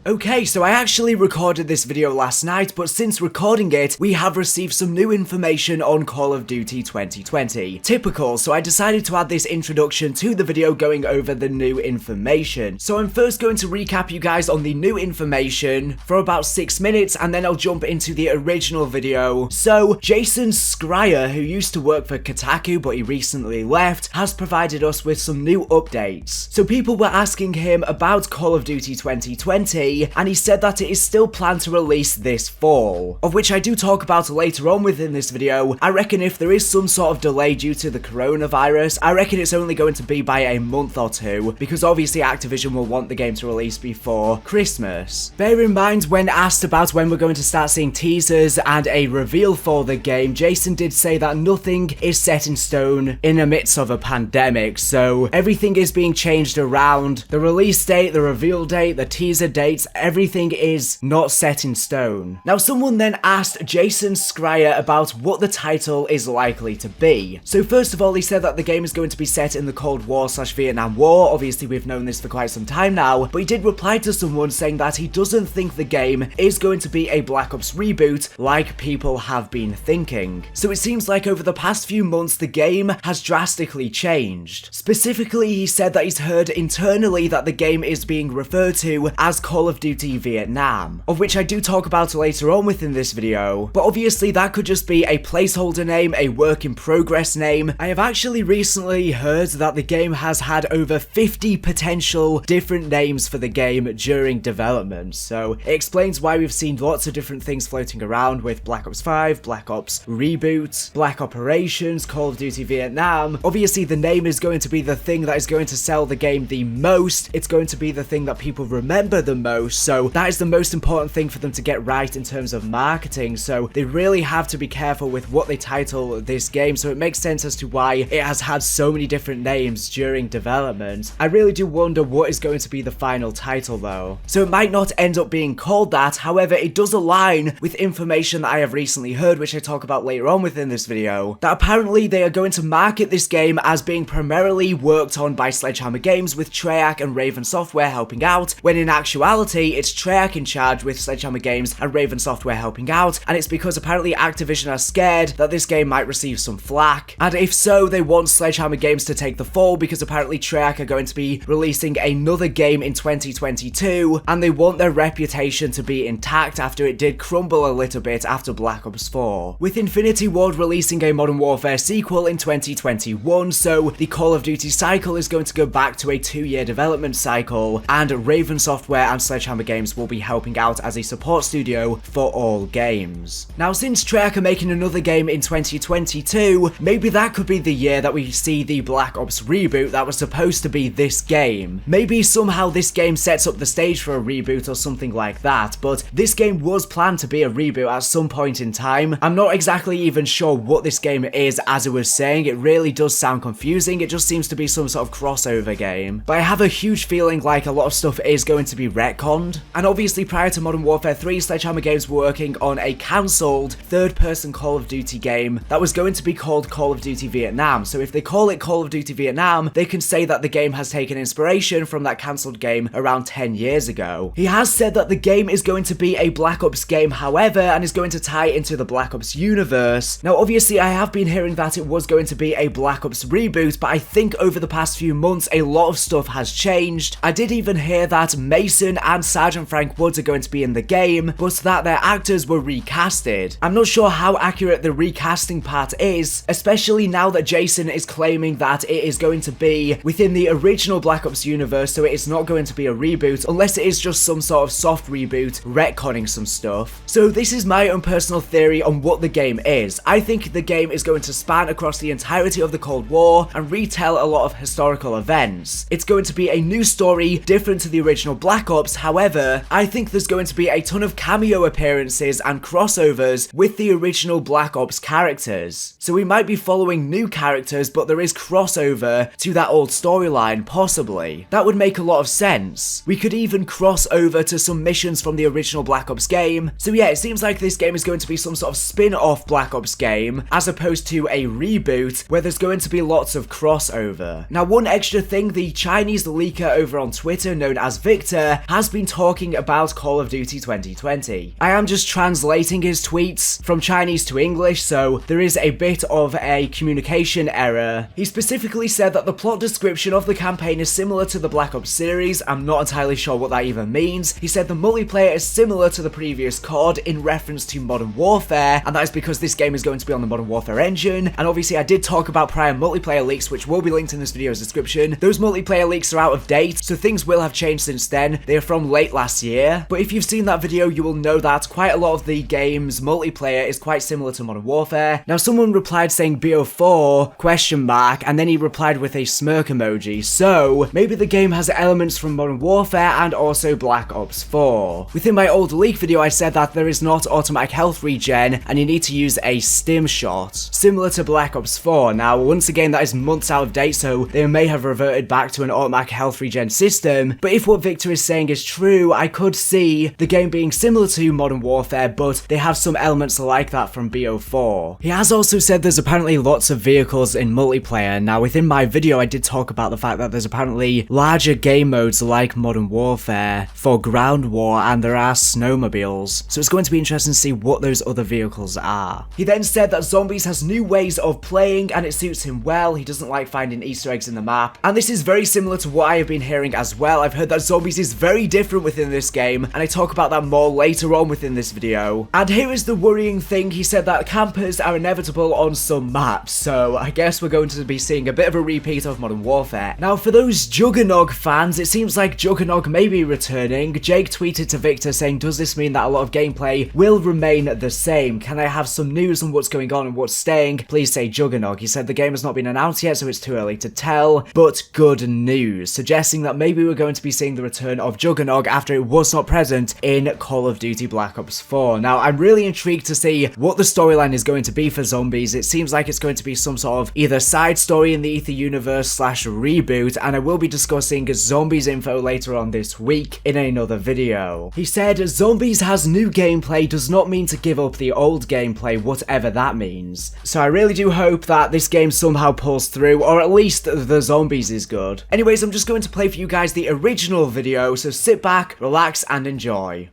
Okay, so I actually recorded this video last night, but since recording it, we have received some new information on Call of Duty 2020. Typical, so I decided to add this introduction to the video going over the new information. So I'm first going to recap you guys on the new information for about 6 minutes, and then I'll jump into the original video. So, Jason Schreier, who used to work for Kotaku but he recently left, has provided us with some new updates. So people were asking him about Call of Duty 2020, and he said that it is still planned to release this fall, of which I do talk about later on within this video. I reckon if there is some sort of delay due to the coronavirus, I reckon it's only going to be by a month or two, because obviously Activision will want the game to release before Christmas. Bear in mind, when asked about when we're going to start seeing teasers and a reveal for the game, Jason did say that nothing is set in stone in the midst of a pandemic, so everything is being changed around. The release date, the reveal date, the teaser dates, everything is not set in stone. Now, someone then asked Jason Schreier about what the title is likely to be. So first of all, he said that the game is going to be set in the Cold War/Vietnam War. Obviously, we've known this for quite some time now, but he did reply to someone saying that he doesn't think the game is going to be a Black Ops reboot like people have been thinking. So it seems like over the past few months, the game has drastically changed. Specifically, he said that he's heard internally that the game is being referred to as Call of Duty Vietnam, of which I do talk about later on within this video, but obviously that could just be a placeholder name, a work in progress name. I have actually recently heard that the game has had over 50 potential different names for the game during development, so it explains why we've seen lots of different things floating around with Black Ops 5, Black Ops Reboot, Black Operations, Call of Duty Vietnam. Obviously the name is going to be the thing that is going to sell the game the most. It's going to be the thing that people remember the most, so that is the most important thing for them to get right in terms of marketing, so they really have to be careful with what they title this game, so it makes sense as to why it has had so many different names during development. I really do wonder what is going to be the final title though. So it might not end up being called that, however it does align with information that I have recently heard, which I talk about later on within this video, that apparently they are going to market this game as being primarily worked on by Sledgehammer Games, with Treyarch and Raven Software helping out, when in actuality it's Treyarch in charge with Sledgehammer Games and Raven Software helping out, and it's because apparently Activision are scared that this game might receive some flack, and if so, they want Sledgehammer Games to take the fall, because apparently Treyarch are going to be releasing another game in 2022, and they want their reputation to be intact after it did crumble a little bit after Black Ops 4. With Infinity Ward releasing a Modern Warfare sequel in 2021, so the Call of Duty cycle is going to go back to a 2-year development cycle, and Raven Software and Sledgehammer Games will be helping out as a support studio for all games. Now, since Treyarch are making another game in 2022, maybe that could be the year that we see the Black Ops reboot that was supposed to be this game. Maybe somehow this game sets up the stage for a reboot or something like that, but this game was planned to be a reboot at some point in time. I'm not exactly even sure what this game is, as it was saying. It really does sound confusing. It just seems to be some sort of crossover game, but I have a huge feeling like a lot of stuff is going to be retconned. And obviously prior to Modern Warfare 3, Sledgehammer Games were working on a cancelled third-person Call of Duty game that was going to be called Call of Duty Vietnam. So if they call it Call of Duty Vietnam, they can say that the game has taken inspiration from that cancelled game around 10 years ago. He has said that the game is going to be a Black Ops game, however, and is going to tie into the Black Ops universe. Now obviously I have been hearing that it was going to be a Black Ops reboot, but I think over the past few months a lot of stuff has changed. I did even hear that Mason and Sergeant Frank Woods are going to be in the game, but that their actors were recasted. I'm not sure how accurate the recasting part is, especially now that Jason is claiming that it is going to be within the original Black Ops universe, so it is not going to be a reboot, unless it is just some sort of soft reboot, retconning some stuff. So this is my own personal theory on what the game is. I think the game is going to span across the entirety of the Cold War and retell a lot of historical events. It's going to be a new story, different to the original Black Ops. However, I think there's going to be a ton of cameo appearances and crossovers with the original Black Ops characters. So we might be following new characters, but there is crossover to that old storyline, possibly. That would make a lot of sense. We could even cross over to some missions from the original Black Ops game. So yeah, it seems like this game is going to be some sort of spin-off Black Ops game, as opposed to a reboot where there's going to be lots of crossover. Now, one extra thing, the Chinese leaker over on Twitter known as Victor has been been talking about Call of Duty 2020. I am just translating his tweets from Chinese to English, so there is a bit of a communication error. He specifically said that the plot description of the campaign is similar to the Black Ops series. I'm not entirely sure what that even means. He said the multiplayer is similar to the previous COD in reference to Modern Warfare, and that is because this game is going to be on the Modern Warfare engine. And obviously I did talk about prior multiplayer leaks, which will be linked in this video's description. Those multiplayer leaks are out of date, so things will have changed since then. They are from late last year, but if you've seen that video, you will know that quite a lot of the game's multiplayer is quite similar to Modern Warfare. Now, someone replied saying BO4 question mark, and then he replied with a smirk emoji, so maybe the game has elements from Modern Warfare and also Black Ops 4. Within my old leak video, I said that there is not automatic health regen, and you need to use a stim shot, similar to Black Ops 4. Now, once again, that is months out of date, so they may have reverted back to an automatic health regen system, but if what Victor is saying is true, I could see the game being similar to Modern Warfare, but they have some elements like that from BO4. He has also said there's apparently lots of vehicles in multiplayer. Now, within my video, I did talk about the fact that there's apparently larger game modes like Modern Warfare for ground war, and there are snowmobiles, so it's going to be interesting to see what those other vehicles are. He then said that Zombies has new ways of playing, and it suits him well. He doesn't like finding Easter eggs in the map, and this is very similar to what I have been hearing as well. I've heard that Zombies is very different within this game, and I talk about that more later on within this video. And here is the worrying thing. He said that campers are inevitable on some maps, so I guess we're going to be seeing a bit of a repeat of Modern Warfare. Now, for those Juggernog fans, it seems like Juggernog may be returning. Jake tweeted to Victor saying, does this mean that a lot of gameplay will remain the same? Can I have some news on what's going on and what's staying? Please say Juggernog. He said the game has not been announced yet, so it's too early to tell, but good news, suggesting that maybe we're going to be seeing the return of Juggernog after it was not present in Call of Duty Black Ops 4. Now, I'm really intrigued to see what the storyline is going to be for Zombies. It seems like it's going to be some sort of either side story in the Ether universe slash reboot, and I will be discussing Zombies info later on this week in another video. He said Zombies has new gameplay does not mean to give up the old gameplay, whatever that means. So I really do hope that this game somehow pulls through, or at least the Zombies is good. Anyways, I'm just going to play for you guys the original video, so sit back, relax, and enjoy.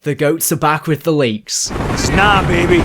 The goats are back with the leaks. Nah, baby.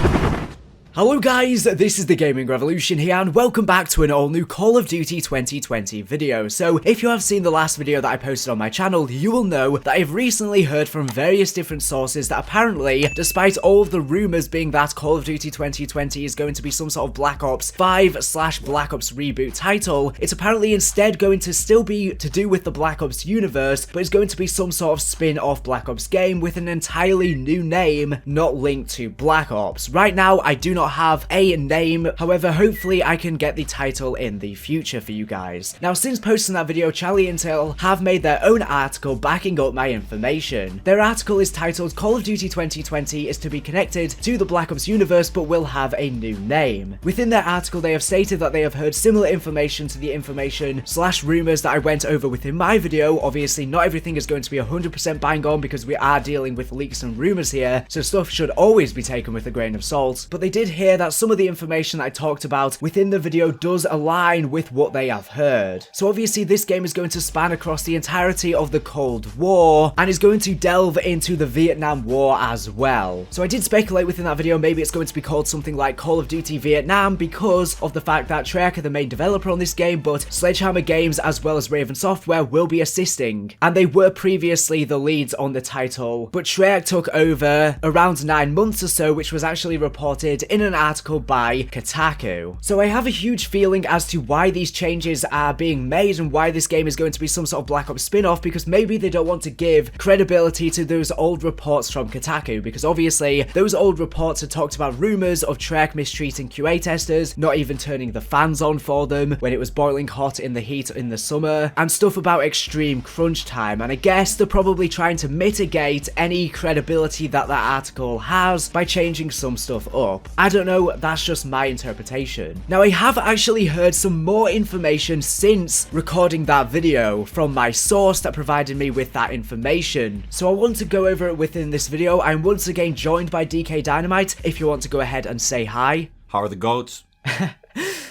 Hello guys, this is the Gaming Revolution here, and welcome back to an all-new Call of Duty 2020 video. So, if you have seen the last video that I posted on my channel, you will know that I've recently heard from various different sources that apparently, despite all of the rumours being that Call of Duty 2020 is going to be some sort of Black Ops 5/Black Ops reboot title, it's apparently instead going to still be to do with the Black Ops universe, but it's going to be some sort of spin-off Black Ops game with an entirely new name, not linked to Black Ops. Right now, I do not have a name, however, hopefully I can get the title in the future for you guys. Now, since posting that video, Charlie Intel have made their own article backing up my information. Their article is titled Call of Duty 2020 is to be connected to the Black Ops universe but will have a new name. Within their article, they have stated that they have heard similar information to the information/rumors that I went over within my video. Obviously, not everything is going to be 100% bang on because we are dealing with leaks and rumors here, so stuff should always be taken with a grain of salt, but they did hear that some of the information that I talked about within the video does align with what they have heard. So obviously this game is going to span across the entirety of the Cold War and is going to delve into the Vietnam War as well. So I did speculate within that video maybe it's going to be called something like Call of Duty Vietnam because of the fact that Treyarch are the main developer on this game, but Sledgehammer Games as well as Raven Software will be assisting, and they were previously the leads on the title, but Treyarch took over around 9 months or so, which was actually reported in an article by Kotaku. So I have a huge feeling as to why these changes are being made and why this game is going to be some sort of Black Ops spin-off, because maybe they don't want to give credibility to those old reports from Kotaku, because obviously those old reports had talked about rumours of Treyarch mistreating QA testers, not even turning the fans on for them when it was boiling hot in the heat in the summer, and stuff about extreme crunch time, and I guess they're probably trying to mitigate any credibility that article has by changing some stuff up. I don't know, that's just my interpretation. Now, I have actually heard some more information since recording that video from my source that provided me with that information, so I want to go over it within this video. I'm once again joined by DkDynamite, if you want to go ahead and say hi. How are the goats?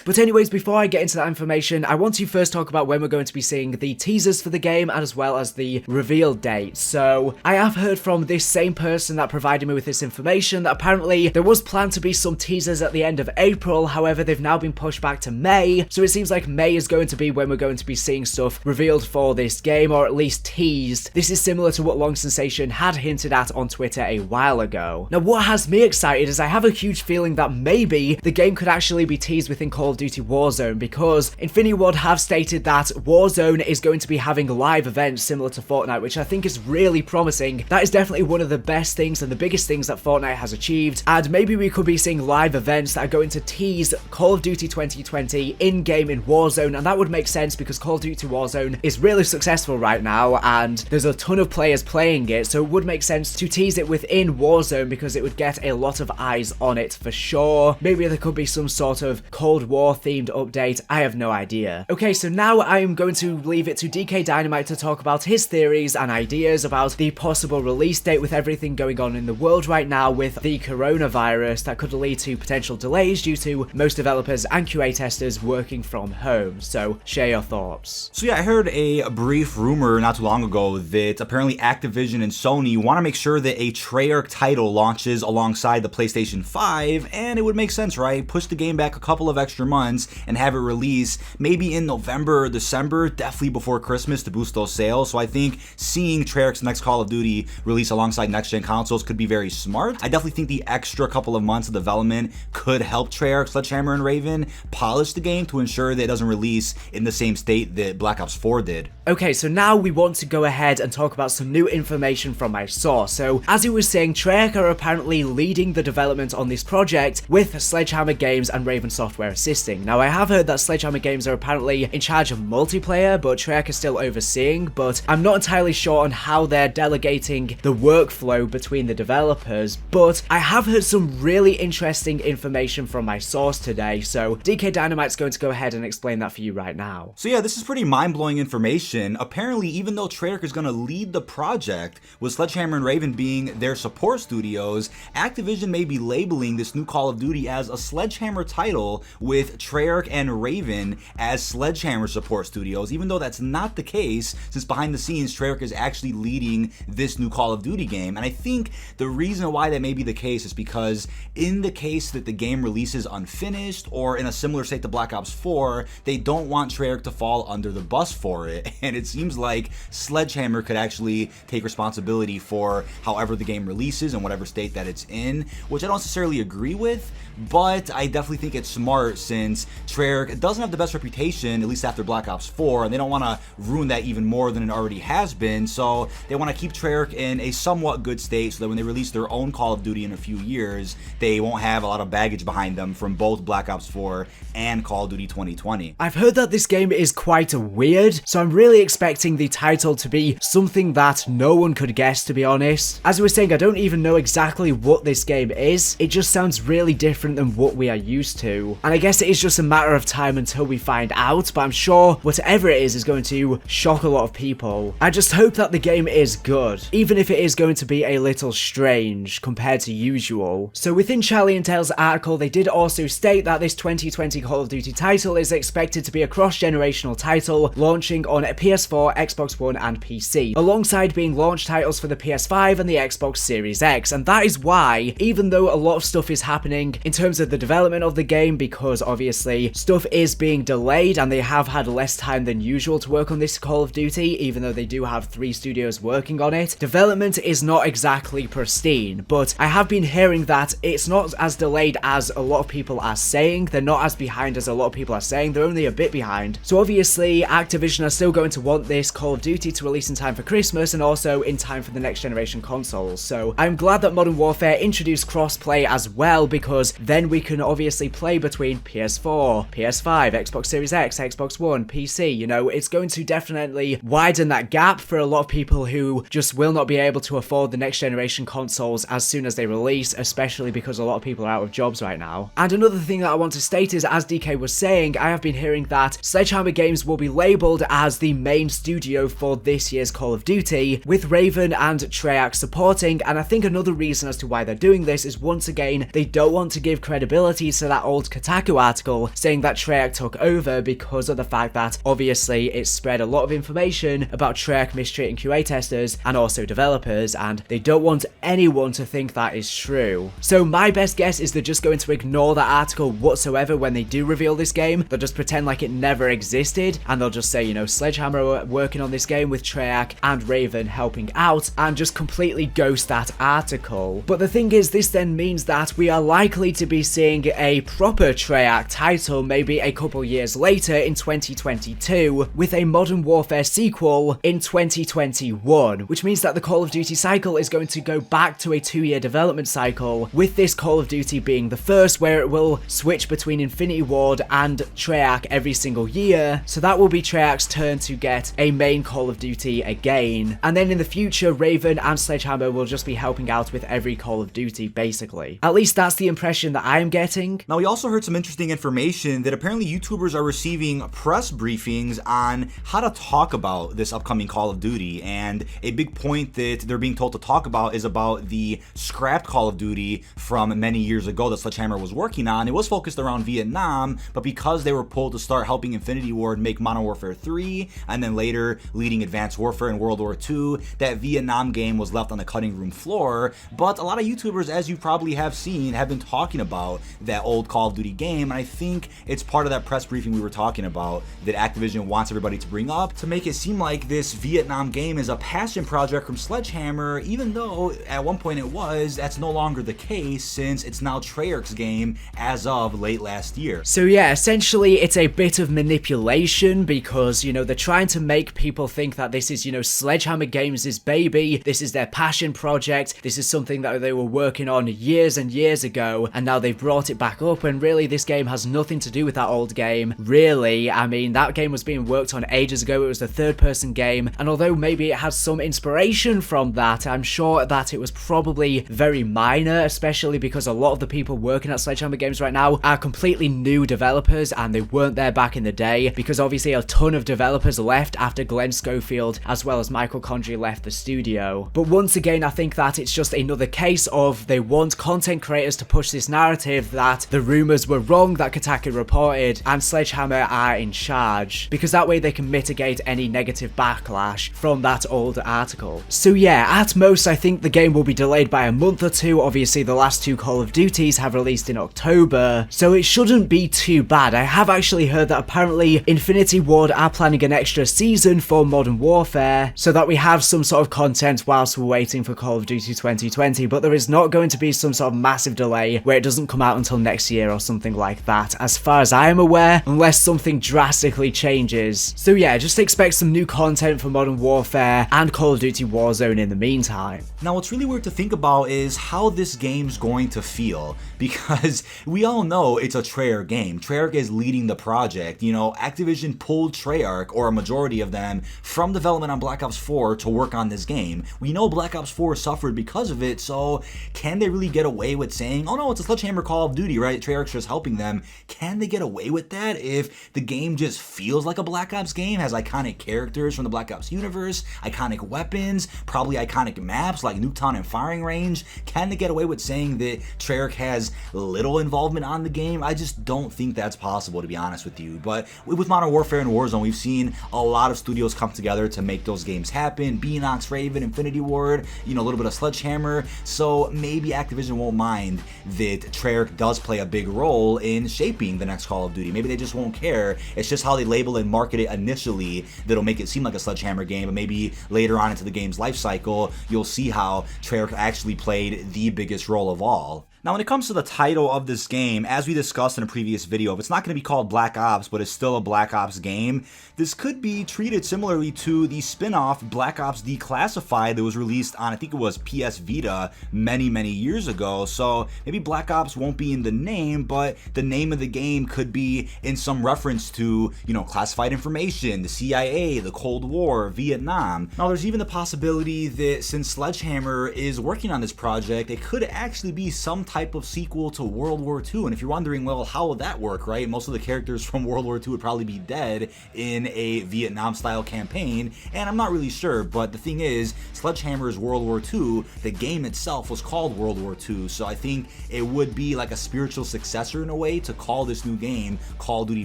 But anyways, before I get into that information, I want to first talk about when we're going to be seeing the teasers for the game as well as the reveal date. So I have heard from this same person that provided me with this information that apparently there was planned to be some teasers at the end of April, however they've now been pushed back to May, so it seems like May is going to be when we're going to be seeing stuff revealed for this game, or at least teased. This is similar to what Long Sensation had hinted at on Twitter a while ago. Now what has me excited is I have a huge feeling that maybe the game could actually be teased within Call of Duty Warzone, because Infinity Ward have stated that Warzone is going to be having live events similar to Fortnite, which I think is really promising. That is definitely one of the best things and the biggest things that Fortnite has achieved, and maybe we could be seeing live events that are going to tease Call of Duty 2020 in-game in Warzone, and that would make sense because Call of Duty Warzone is really successful right now and there's a ton of players playing it, so it would make sense to tease it within Warzone because it would get a lot of eyes on it for sure. Maybe there could be some sort of Cold War themed update, I have no idea. Okay, so now I am going to leave it to DkDynamite to talk about his theories and ideas about the possible release date with everything going on in the world right now with the coronavirus that could lead to potential delays due to most developers and QA testers working from home. So share your thoughts. So yeah, I heard a brief rumor not too long ago that apparently Activision and Sony want to make sure that a Treyarch title launches alongside the PlayStation 5, and it would make sense, right? Push the game back a couple of extra months and have it release maybe in November or December, definitely before Christmas to boost those sales. So I think seeing Treyarch's next Call of Duty release alongside next-gen consoles could be very smart. I definitely think the extra couple of months of development could help Treyarch, Sledgehammer, and Raven polish the game to ensure that it doesn't release in the same state that Black Ops 4 did. Okay, so now we want to go ahead and talk about some new information from my source. So, as he was saying, Treyarch are apparently leading the development on this project with Sledgehammer Games and Raven Software assisting. Now, I have heard that Sledgehammer Games are apparently in charge of multiplayer, but Treyarch is still overseeing, but I'm not entirely sure on how they're delegating the workflow between the developers, but I have heard some really interesting information from my source today, so DkDynamite's going to go ahead and explain that for you right now. So yeah, this is pretty mind-blowing information. Apparently, even though Treyarch is going to lead the project, with Sledgehammer and Raven being their support studios, Activision may be labeling this new Call of Duty as a Sledgehammer title with Treyarch and Raven as Sledgehammer support studios, even though that's not the case, since behind the scenes, Treyarch is actually leading this new Call of Duty game. And I think the reason why that may be the case is because in the case that the game releases unfinished or in a similar state to Black Ops 4, they don't want Treyarch to fall under the bus for it. And it seems like Sledgehammer could actually take responsibility for however the game releases and whatever state that it's in, which I don't necessarily agree with, but I definitely think it's smart since Treyarch doesn't have the best reputation, at least after Black Ops 4, and they don't want to ruin that even more than it already has been, so they want to keep Treyarch in a somewhat good state so that when they release their own Call of Duty in a few years, they won't have a lot of baggage behind them from both Black Ops 4 and Call of Duty 2020. I've heard that this game is quite weird, so I'm really expecting the title to be something that no one could guess, to be honest. As I was saying, I don't even know exactly what this game is. It just sounds really different than what we are used to. And I guess it is just a matter of time until we find out, but I'm sure whatever it is going to shock a lot of people. I just hope that the game is good, even if it is going to be a little strange compared to usual. So within Charlie and Tails' article, they did also state that this 2020 Call of Duty title is expected to be a cross-generational title, launching on PS4, Xbox One, and PC, alongside being launch titles for the PS5 and the Xbox Series X. And that is why, even though a lot of stuff is happening in terms of the development of the game, because obviously stuff is being delayed and they have had less time than usual to work on this Call of Duty, even though they do have 3 studios working on it, development is not exactly pristine. But I have been hearing that it's not as delayed as a lot of people are saying. They're not as behind as a lot of people are saying. They're only a bit behind. So obviously Activision are still going to want this Call of Duty to release in time for Christmas and also in time for the next generation consoles. So I'm glad that Modern Warfare introduced crossplay as well, because then we can obviously play between PS4, PS5, Xbox Series X, Xbox One, PC. You know, it's going to definitely widen that gap for a lot of people who just will not be able to afford the next generation consoles as soon as they release, especially because a lot of people are out of jobs right now. And another thing that I want to state is, as DK was saying, I have been hearing that Sledgehammer Games will be labelled as the main studio for this year's Call of Duty, with Raven and Treyarch supporting, and I think another reason as to why they're doing this is, once again, they don't want to give credibility to that old Kotaku article saying that Treyarch took over because of the fact that obviously it spread a lot of information about Treyarch mistreating QA testers and also developers, and they don't want anyone to think that is true. So my best guess is they're just going to ignore that article whatsoever when they do reveal this game. They'll just pretend like it never existed, and they'll just say, you know, Sledgehammer were working on this game with Treyarch and Raven helping out, and just completely ghost that article. But the thing is, this then means that we are likely to be seeing a proper Treyarch title maybe a couple years later in 2022 with a Modern Warfare sequel in 2021, which means that the Call of Duty cycle is going to go back to a 2-year development cycle, with this Call of Duty being the first, where it will switch between Infinity Ward and Treyarch every single year. So that will be Treyarch's turn to get a main Call of Duty again, and then in the future Raven and Sledgehammer will just be helping out with every Call of Duty basically. At least that's the impression that I am getting. Now, we also heard some interesting information that apparently YouTubers are receiving press briefings on how to talk about this upcoming Call of Duty, and a big point that they're being told to talk about is about the scrapped Call of Duty from many years ago that Sledgehammer was working on. It was focused around Vietnam, but because they were pulled to start helping Infinity Ward make Modern Warfare 3, and then later leading Advanced Warfare in World War II, that Vietnam game was left on the cutting room floor. But a lot of YouTubers, as you probably have seen, have been talking about that old Call of Duty game, and I think it's part of that press briefing we were talking about that Activision wants everybody to bring up to make it seem like this Vietnam game is a passion project from Sledgehammer, even though at one point it was. That's no longer the case since it's now Treyarch's game as of late last year. So yeah, essentially it's a bit of manipulation because, you know, they're trying to make people think that this is, you know, Sledgehammer Games' baby, this is their passion project, this is something that they were working on years and years ago, and now they've brought it back up, and really this game has nothing to do with that old game. Really, I mean, that game was being worked on ages ago. It was a third-person game, and although maybe it has some inspiration from that, I'm sure that it was probably very minor, especially because a lot of the people working at Sledgehammer Games right now are completely new developers, and they weren't there back in the day, because obviously a ton of developers left after Glenn Schofield as well as Michael Condrey left the studio. But once again, I think that it's just another case of they want content creators to push this narrative that the rumors were wrong that Kotaku reported and Sledgehammer are in charge, because that way they can mitigate any negative backlash from that old article. So yeah, at most I think the game will be delayed by a month or two. Obviously the last two Call of Duties have released in October, so it shouldn't be too bad. I have actually heard that apparently Infinity Ward are planning an extra season for Modern Warfare, so that we have some sort of content whilst we're waiting for Call of Duty 2020, but there is not going to be some sort of massive delay where it doesn't come out until next year or something like that, as far as I am aware, unless something drastically changes. So yeah, just expect some new content for Modern Warfare and Call of Duty Warzone in the meantime. Now, what's really weird to think about is how this game's going to feel, because we all know it's a Treyarch game. Treyarch is leading the project. You know, Activision pulled Treyarch, or a majority of them, from development on Black Ops 4 to work on this game. We know Black Ops 4 suffered because of it, so can they really get away with saying, oh no, it's a Sledgehammer Call of Duty, right? Treyarch's just helping them. Can they get away with that if the game just feels like a Black Ops game, has iconic characters from the Black Ops universe, iconic weapons, probably iconic maps like Nuketown and Firing Range? Can they get away with saying that Treyarch has little involvement on the game? I just don't think that's possible, to be honest with you. But with Modern Warfare and Warzone, we've seen a lot of studios come together to make those games happen. Beanox, Raven, Infinity Ward, you know, a little bit of Sledgehammer. So maybe Activision won't mind that Treyarch does play a big role in shaping the next Call of Duty. Maybe they just won't care. It's just how they label and market it initially that'll make it seem like a Sledgehammer game, but maybe later on into the game's life cycle, you'll see how Treyarch actually played the biggest role of all. Now, when it comes to the title of this game, as we discussed in a previous video, if it's not going to be called Black Ops, but it's still a Black Ops game, this could be treated similarly to the spin-off Black Ops Declassified that was released on, I think it was PS Vita many, many years ago. So maybe Black Ops won't be in the name, but the name of the game could be in some reference to, you know, classified information, the CIA, the Cold War, Vietnam. Now, there's even the possibility that since Sledgehammer is working on this project, it could actually be some type of sequel to World War II. And if you're wondering, well, how would that work, right? Most of the characters from World War II would probably be dead in a Vietnam-style campaign, and I'm not really sure, but the thing is, Sledgehammer's World War II, the game itself was called World War II, so I think it would be like a spiritual successor in a way to call this new game Call of Duty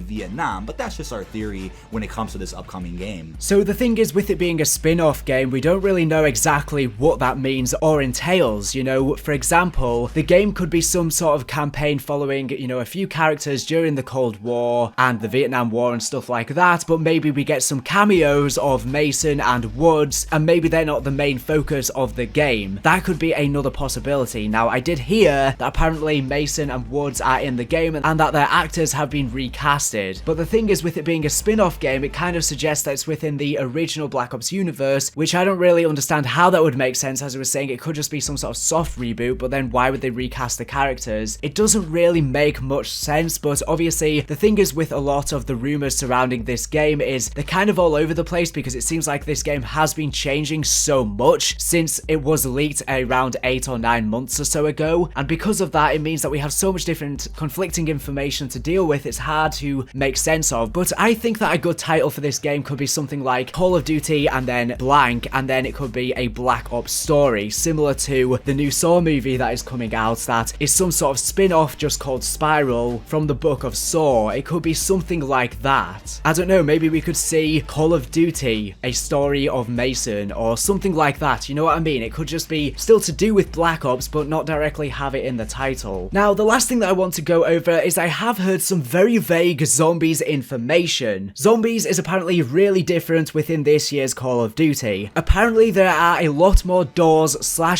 Vietnam, but that's just our theory when it comes to this upcoming game. So the thing is, with it being a spin-off game, we don't really know exactly what that means or entails. You know, for example, the game could be some sort of campaign following, you know, a few characters during the Cold War and the Vietnam War and stuff like that, but maybe we get some cameos of Mason and Woods, and maybe they're not the main focus of the game. That could be another possibility. Now, I did hear that apparently Mason and Woods are in the game and that their actors have been recasted, but the thing is, with it being a spin-off game, it kind of suggests that it's within the original Black Ops universe, which I don't really understand how that would make sense. As I was saying, it could just be some sort of soft reboot, but then why would they recast the characters? It doesn't really make much sense, but obviously the thing is, with a lot of the rumors surrounding this game is they're kind of all over the place, because it seems like this game has been changing so much since it was leaked around 8 or 9 months or so ago, and because of that, it means that we have so much different conflicting information to deal with. It's hard to make sense of, but I think that a good title for this game could be something like Call of Duty and then blank, and then it could be a Black Ops story, similar to the new Saw movie that is coming out, that is some sort of spin-off just called Spiral from the book of Saw. It could be something like that. I don't know, maybe we could see Call of Duty, a story of Mason, or something like that, you know what I mean? It could just be still to do with Black Ops, but not directly have it in the title. Now, the last thing that I want to go over is I have heard some very vague zombies information. Zombies is apparently really different within this year's Call of Duty. Apparently there are a lot more doors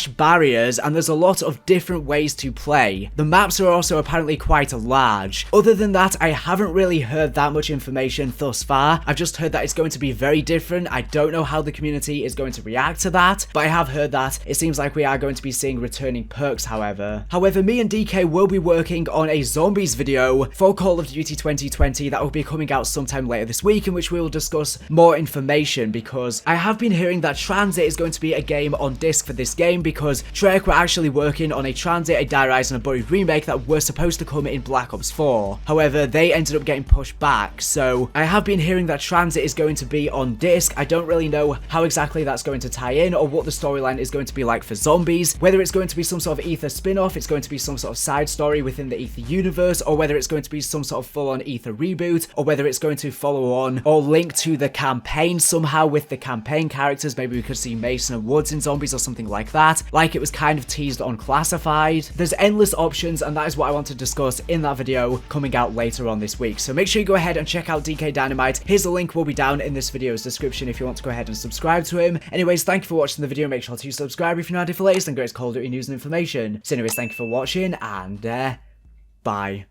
/ barriers, and there's a lot of different ways to play. The maps are also apparently quite large. Other than that, I haven't really heard that much information thus far. I've just heard that it's going to be very different. I don't know how the community is going to react to that, but I have heard that it seems like we are going to be seeing returning perks, however. However, me and DK will be working on a zombies video for Call of Duty 2020 that will be coming out sometime later this week, in which we will discuss more information, because I have been hearing that Transit is going to be a game on disc for this game, because Treyarch were actually working on a Transit, a Die Rise, and a Buried remake that were supposed to come in Black Ops 4. However, they ended up getting pushed back, so I have been hearing that Transit is going to be on disc. I don't really know how exactly that's going to tie in, or what the storyline is going to be like for zombies, whether it's going to be some sort of Ether spin-off, it's going to be some sort of side story within the Ether universe, or whether it's going to be some sort of full-on Ether reboot, or whether it's going to follow on or link to the campaign somehow with the campaign characters. Maybe we could see Mason and Woods in zombies or something like that, like it was kind of teased on Classified. There's endless options, and that is what I want to discuss in that video coming out later on this week. So make sure you go ahead and check out DkDynamite. His link will be down in this video's description if you want to go ahead and subscribe to him. Anyways, thank you for watching the video. Make sure to subscribe if you're not for the latest and greatest Call of Duty news and information. So anyways, thank you for watching, and bye.